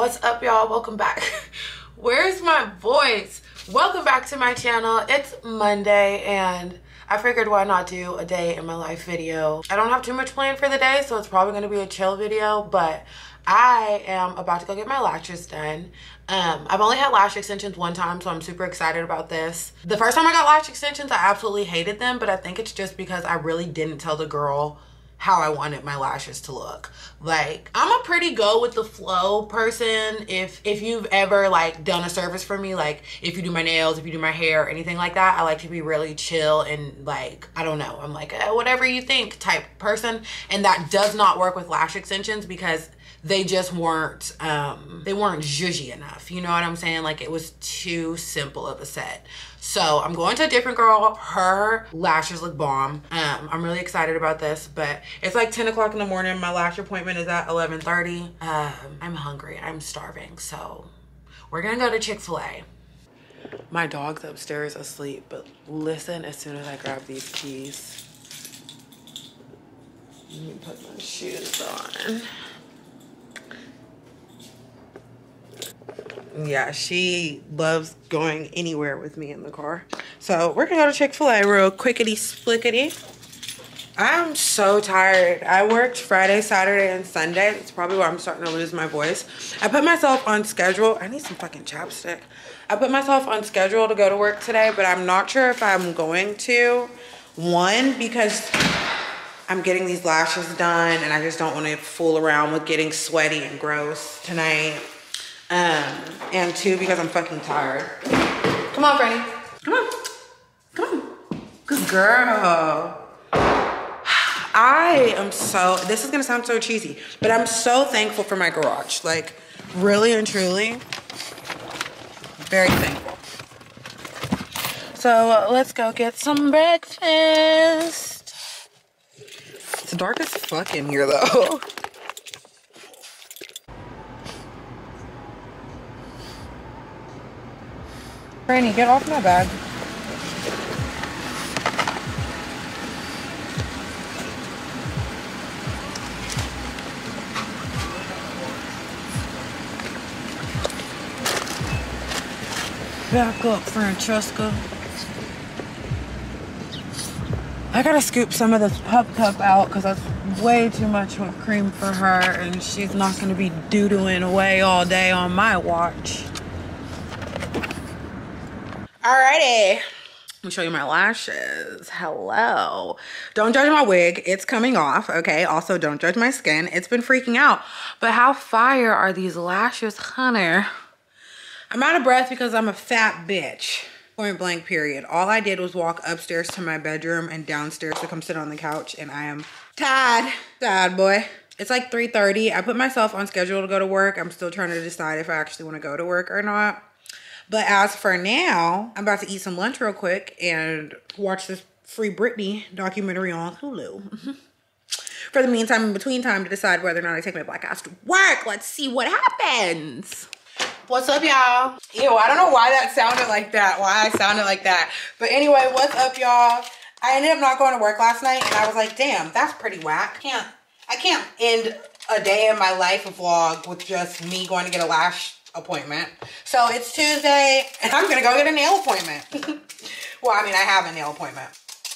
What's up, y'all? Welcome back. Where's my voice? Welcome back to my channel. It's Monday and I figured why not do a day in my life video. I don't have too much planned for the day, so it's probably going to be a chill video, but I am about to go get my lashes done. I've only had lash extensions one time, so I'm super excited about this. The first time I got lash extensions, I absolutely hated them, but I think it's just because I really didn't tell the girl how I wanted my lashes to look. Like, I'm a pretty go with the flow person. If you've ever like done a service for me, like if you do my nails, if you do my hair, anything like that, I like to be really chill and like, I don't know, I'm like whatever you think type person. And that does not work with lash extensions because they just weren't they weren't zhuzhy enough, you know what I'm saying? Like, it was too simple of a set. So I'm going to a different girl. Her lashes look bomb. I'm really excited about this, but it's like 10 o'clock in the morning. My lash appointment is at 11:30. I'm hungry, I'm starving, so we're gonna go to Chick-fil-A. My dog's upstairs asleep, but listen as soon as I grab these keys. Let me put my shoes on. Yeah, she loves going anywhere with me in the car. So we're gonna go to Chick-fil-A real quickity splickety. I'm so tired. I worked Friday, Saturday, and Sunday. That's probably why I'm starting to lose my voice. I put myself on schedule. I need some fucking chapstick. I put myself on schedule to go to work today, but I'm not sure if I'm going to. One, because I'm getting these lashes done and I just don't want to fool around with getting sweaty and gross tonight. And two, because I'm fucking tired. Come on, Franny. Come on. Come on. Good girl. I am so, this is gonna sound so cheesy, but I'm so thankful for my garage. Like, really and truly, very thankful. So let's go get some breakfast. It's dark as fuck in here though. Franny, get off my bag. Back up, Francesca. I gotta scoop some of this pup cup out because that's way too much whipped cream for her and she's not gonna be doodling away all day on my watch. Alrighty, let me show you my lashes. Hello. Don't judge my wig, it's coming off, okay? Also, don't judge my skin, it's been freaking out. But how fire are these lashes, honey? I'm out of breath because I'm a fat bitch. Point blank period. All I did was walk upstairs to my bedroom and downstairs to come sit on the couch, and I am tired. Tired, boy. It's like 3:30. I put myself on schedule to go to work. I'm still trying to decide if I actually want to go to work or not. But as for now, I'm about to eat some lunch real quick and watch this Free Britney documentary on Hulu. For the meantime, in between time, to decide whether or not I take my black ass to work. Let's see what happens. What's up, y'all? Ew, I don't know why that sounded like that. Why I sounded like that. But anyway, what's up, y'all? I ended up not going to work last night and I was like, damn, that's pretty whack. I can't end a day in my life vlog with just me going to get a lash appointment. So it's Tuesday and I'm gonna go get a nail appointment. Well, I mean, I have a nail appointment.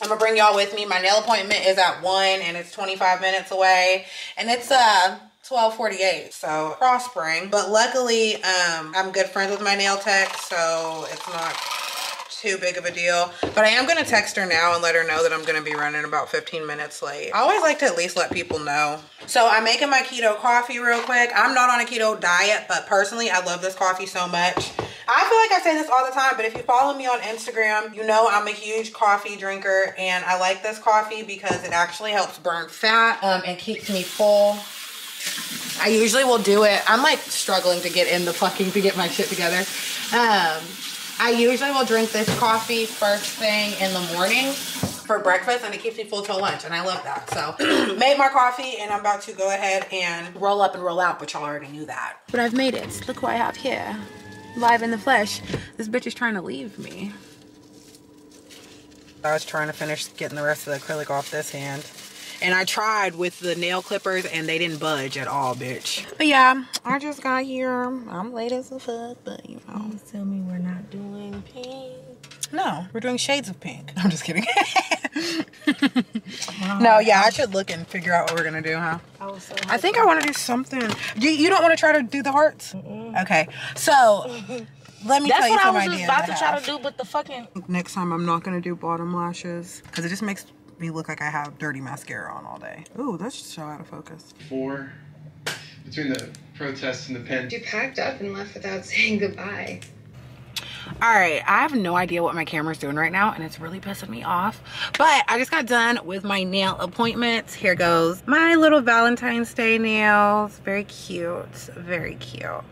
I'm gonna bring y'all with me. My nail appointment is at 1 and it's 25 minutes away and it's 12:48, so prospering. But luckily I'm good friends with my nail tech, so it's not too big of a deal. But I am gonna text her now and let her know that I'm gonna be running about 15 minutes late. I always like to at least let people know. So I'm making my keto coffee real quick. I'm not on a keto diet, but personally I love this coffee so much. I feel like I say this all the time, but if you follow me on Instagram, you know I'm a huge coffee drinker and I like this coffee because it actually helps burn fat and keeps me full. I usually will do it. I'm like struggling to get my shit together. I usually will drink this coffee first thing in the morning for breakfast and it keeps me full till lunch and I love that. So made my coffee and I'm about to go ahead and roll up and roll out, but y'all already knew that. But I've made it. Look who I have here. Live in the flesh. This bitch is trying to leave me. I was trying to finish getting the rest of the acrylic off this hand. And I tried with the nail clippers and they didn't budge at all, bitch. But yeah, I just got here. I'm late as a fuck, but you know. Please tell me we're not doing pink. No, we're doing shades of pink. I'm just kidding. No, yeah, I should look and figure out what we're gonna do, huh? I think I want to do something. You don't want to try to do the hearts? Okay, so let me tell you some ideas. That's what I was just about to try to do, but the fucking... Next time I'm not gonna do bottom lashes because it just makes me look like I have dirty mascara on all day. Ooh, that's so out of focus. Between the protests and the pen. You packed up and left without saying goodbye. All right, I have no idea what my camera's doing right now and it's really pissing me off, but I just got done with my nail appointments. Here goes my little Valentine's Day nails. Very cute, very cute.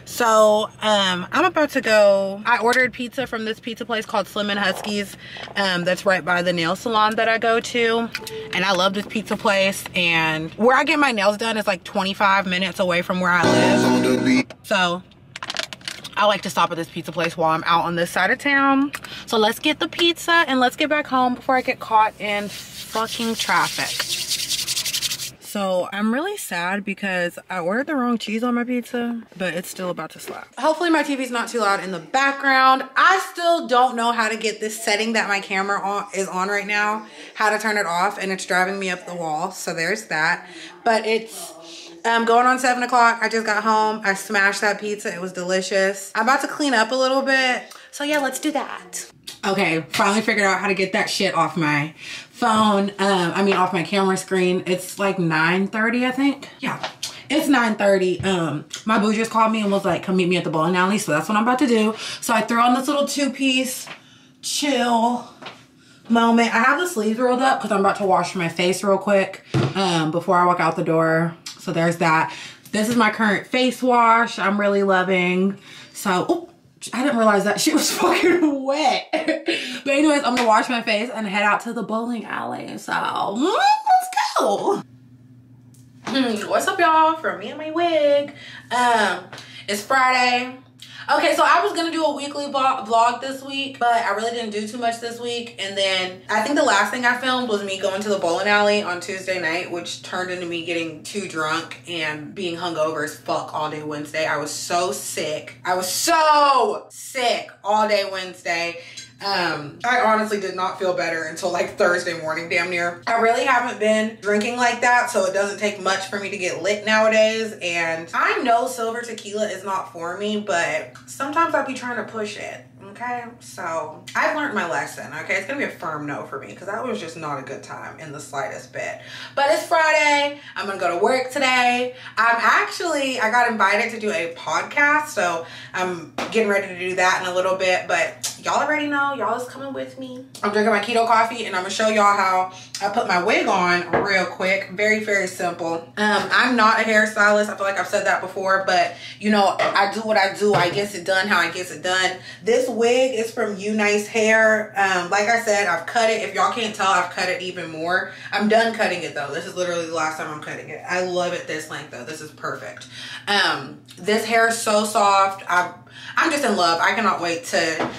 So I'm about to go. I ordered pizza from this pizza place called Slim and Husky's that's right by the nail salon that I go to, and I love this pizza place, and where I get my nails done is like 25 minutes away from where I live, so I like to stop at this pizza place while I'm out on this side of town. So let's get the pizza and let's get back home before I get caught in fucking traffic. So I'm really sad because I ordered the wrong cheese on my pizza, but it's still about to slap. Hopefully my TV's not too loud in the background. I still don't know how to get this setting that my camera is on right now, how to turn it off, and it's driving me up the wall. So there's that. But it's going on 7 o'clock. I just got home. I smashed that pizza. It was delicious. I'm about to clean up a little bit. So yeah, let's do that. Okay, finally figured out how to get that shit off my phone. Off my camera screen. It's like 9:30, I think. Yeah, it's 9:30. My boo just called me and was like, come meet me at the bowling alley. So that's what I'm about to do. So I threw on this little 2-piece chill moment. I have the sleeves rolled up because I'm about to wash my face real quick before I walk out the door. So there's that. This is my current face wash. I'm really loving. So, oh, I didn't realize that shit was fucking wet. But anyways, I'm gonna wash my face and head out to the bowling alley. So, let's go. What's up, y'all? From me and my wig. It's Friday. Okay, so I was gonna do a weekly vlog this week, but I really didn't do too much this week. And then I think the last thing I filmed was me going to the bowling alley on Tuesday night, which turned into me getting too drunk and being hungover as fuck all day Wednesday. I was so sick. I was so sick all day Wednesday. I honestly did not feel better until like Thursday morning, damn near. I really haven't been drinking like that, so it doesn't take much for me to get lit nowadays. And I know silver tequila is not for me, but sometimes I'll be trying to push it. Okay, so I've learned my lesson. Okay, it's gonna be a firm no for me because that was just not a good time in the slightest bit. But it's Friday. I'm gonna go to work today. I got invited to do a podcast, so I'm getting ready to do that in a little bit. But y'all already know, y'all is coming with me. I'm drinking my keto coffee and I'm gonna show y'all how I put my wig on real quick. Very, very simple. I'm not a hairstylist. I feel like I've said that before, but you know, I do what I do. I get it done how I get it done. This wig is from Nice Hair. Like I said, I've cut it. If y'all can't tell, I've cut it even more. I'm done cutting it though. This is literally the last time I'm cutting it. I love it this length though. This is perfect. This hair is so soft. I'm just in love. I cannot wait to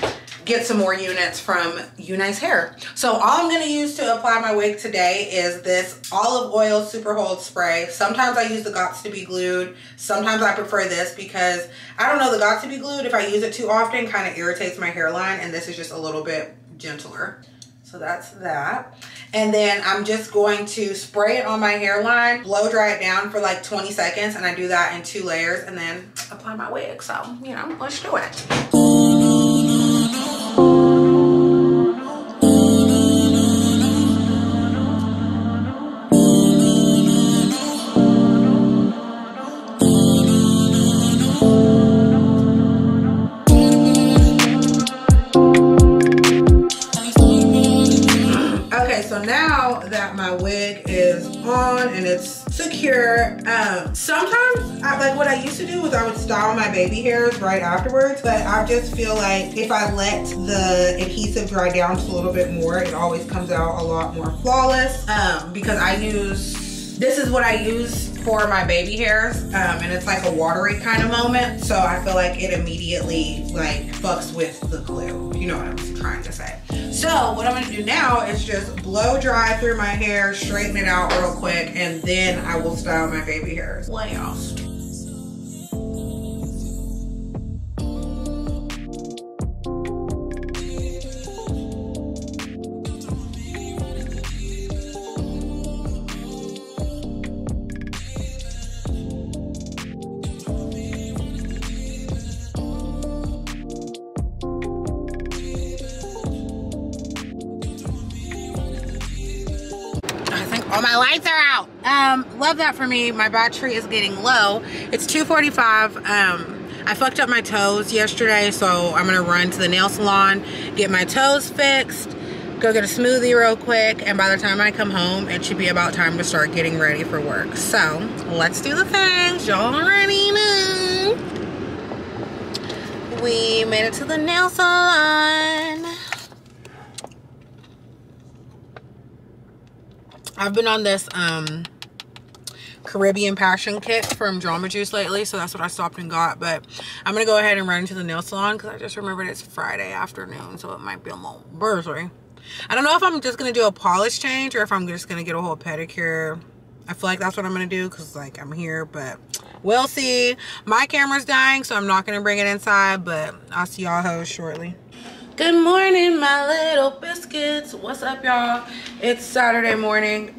get some more units from Nice Hair. So all I'm gonna use to apply my wig today is this olive oil super hold spray. Sometimes I use the Gots to Be Glued. Sometimes I prefer this because I don't know, the Gots to Be Glued, if I use it too often, kind of irritates my hairline, and this is just a little bit gentler. So that's that. And then I'm just going to spray it on my hairline, blow dry it down for like 20 seconds, and I do that in 2 layers and then apply my wig. So, you know, let's do it. So now that my wig is on and it's secure, sometimes what I used to do was I would style my baby hairs right afterwards, but I just feel like if I let the adhesive dry down just a little bit more, it always comes out a lot more flawless, because this is what I use for my baby hairs, and it's like a watery kind of moment, so I feel like it immediately like fucks with the glue. You know what I'm trying to say. So what I'm gonna do now is just blow dry through my hair, straighten it out real quick, and then I will style my baby hairs. Last. All my lights are out. Love that for me. My battery is getting low. It's 2:45. I fucked up my toes yesterday, so I'm gonna run to the nail salon, get my toes fixed, go get a smoothie real quick, and by the time I come home, it should be about time to start getting ready for work. So let's do the things. Y'all already know. We made it to the nail salon. I've been on this Caribbean passion kit from Drama Juice lately, so that's what I stopped and got. But I'm gonna go ahead and run into the nail salon because I just remembered it's Friday afternoon, so it might be a little bursary. I don't know if I'm just gonna do a polish change or if I'm just gonna get a whole pedicure. I feel like that's what I'm gonna do because like I'm here, but we'll see. My camera's dying, so I'm not gonna bring it inside, but I'll see y'all hoes shortly. Good morning, my little biscuits. What's up, y'all? It's Saturday morning.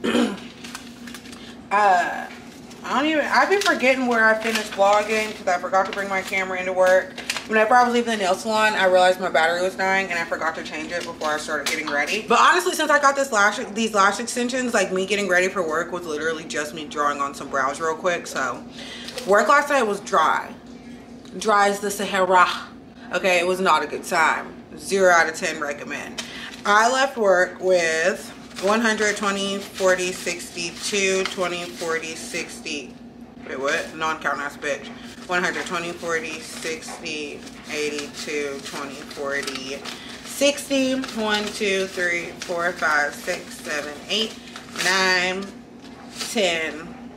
I've been forgetting where I finished vlogging because I forgot to bring my camera into work. Whenever I was leaving the nail salon, I realized my battery was dying and I forgot to change it before I started getting ready. But honestly, since I got these lash extensions, like me getting ready for work was literally just me drawing on some brows real quick. So work last night was dry. Dry as the Sahara. Okay, it was not a good time. 0 out of 10 recommend. I left work with 100, 20, 40, 60, 2, 20, 40, 60. Wait, what? Non-count ass bitch. 100, 20, 40, 60, 82, 20, 40, 60. 1, 2, 3, 4, 5, 6, 7, 8, 9, 10,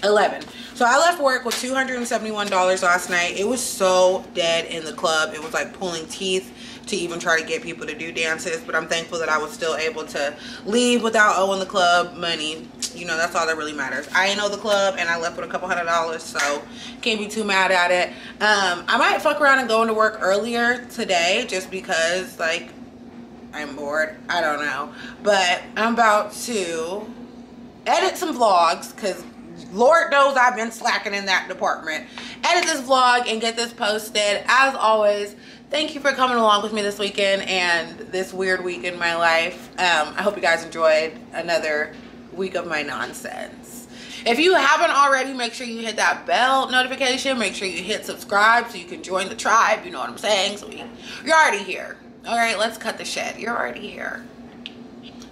11. So I left work with $271 last night. It was so dead in the club. It was like pulling teeth to even try to get people to do dances, but I'm thankful that I was still able to leave without owing the club money. You know, that's all that really matters. I ain't owe the club and I left with a couple $100, so can't be too mad at it. I might fuck around and go into work earlier today just because like I'm bored. I don't know, but I'm about to edit some vlogs because Lord knows I've been slacking in that department. Edit this vlog and get this posted. As always, thank you for coming along with me this weekend and this weird week in my life. I hope you guys enjoyed another week of my nonsense. If you haven't already, make sure you hit that bell notification. Make sure you hit subscribe so you can join the tribe. You know what I'm saying? So you're already here. All right, let's cut the shit. You're already here.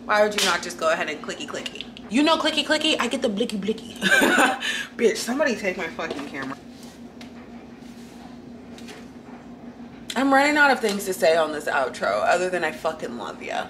Why would you not just go ahead and clicky clicky? You know clicky clicky, I get the blicky blicky. Bitch, somebody take my fucking camera. I'm running out of things to say on this outro other than I fucking love ya.